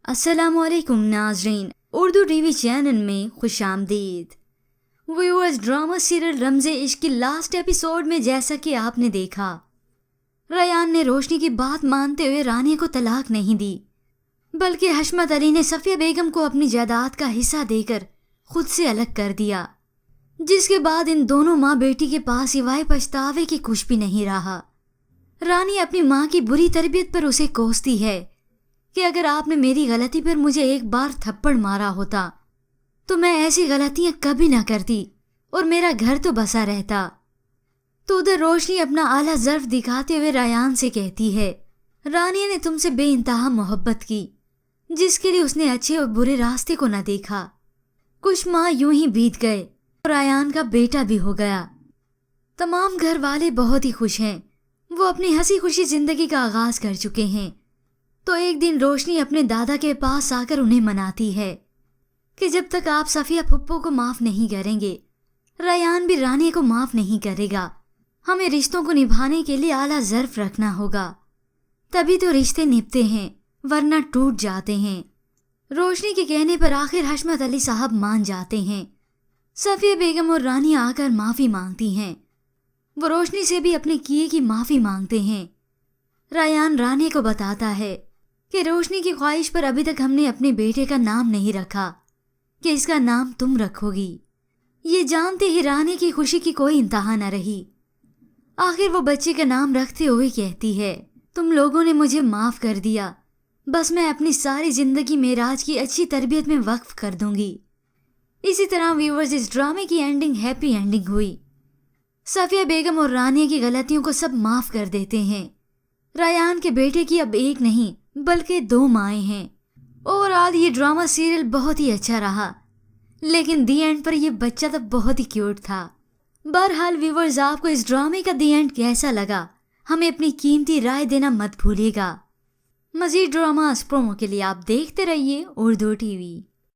अस्सलाम वालेकुम नाजरीन, उर्दू टीवी चैनल में खुश आमदीद। व्यूअर्स, ड्रामा सीरियल रमज़े इश्क की लास्ट एपिसोड में जैसा कि आपने देखा, रयान ने रोशनी की बात मानते हुए रानिया को तलाक नहीं दी, बल्कि हशमत अली ने सफिया बेगम को अपनी जायदाद का हिस्सा देकर खुद से अलग कर दिया, जिसके बाद इन दोनों माँ बेटी के पास सिवाय पछतावे के कुछ भी नहीं रहा। रानी अपनी माँ की बुरी तरबियत पर उसे कोसती है कि अगर आपने मेरी गलती पर मुझे एक बार थप्पड़ मारा होता तो मैं ऐसी गलतियां कभी ना करती और मेरा घर तो बसा रहता। तो उधर रोशनी अपना आला ज़र्फ दिखाते हुए रयान से कहती है, रानिया ने तुमसे बेइंतहा मोहब्बत की, जिसके लिए उसने अच्छे और बुरे रास्ते को न देखा। कुछ माह यूं ही बीत गए और रयान का बेटा भी हो गया। तमाम घर वाले बहुत ही खुश हैं, वो अपनी हंसी खुशी जिंदगी का आगाज कर चुके हैं। तो एक दिन रोशनी अपने दादा के पास आकर उन्हें मनाती है कि जब तक आप सफिया फुप्पो को माफ नहीं करेंगे, रयान भी रानी को माफ नहीं करेगा। हमें रिश्तों को निभाने के लिए आला ज़र्फ रखना होगा, तभी तो रिश्ते निभते हैं, वरना टूट जाते हैं। रोशनी के कहने पर आखिर हशमत अली साहब मान जाते हैं। सफिया बेगम और रानी आकर माफी मांगती हैं। वो रोशनी से भी अपने किए की माफी मांगते हैं। रयान रानी को बताता है कि रोशनी की ख्वाहिश पर अभी तक हमने अपने बेटे का नाम नहीं रखा, कि इसका नाम तुम रखोगी। ये जानते ही रानी की खुशी की कोई इंतहा न रही। आखिर वो बच्चे का नाम रखते हुए कहती है, तुम लोगों ने मुझे माफ कर दिया, बस मैं अपनी सारी जिंदगी मेराज की अच्छी तरबियत में वक्फ कर दूंगी। इसी तरह व्यूअर्स, इस ड्रामे की एंडिंग हैप्पी एंडिंग हुई। सफिया बेगम और रानिया की गलतियों को सब माफ कर देते हैं। रयान के बेटे की अब एक नहीं बल्कि 2 माएँ हैं। ओवरऑल ये ड्रामा सीरियल बहुत ही अच्छा रहा, लेकिन दी एंड पर ये बच्चा तो बहुत ही क्यूट था। बहरहाल व्यूअर्स, आपको इस ड्रामे का दी एंड कैसा लगा, हमें अपनी कीमती राय देना मत भूलिएगा। मज़ीद ड्रामास प्रोमो के लिए आप देखते रहिए उर्दू टीवी।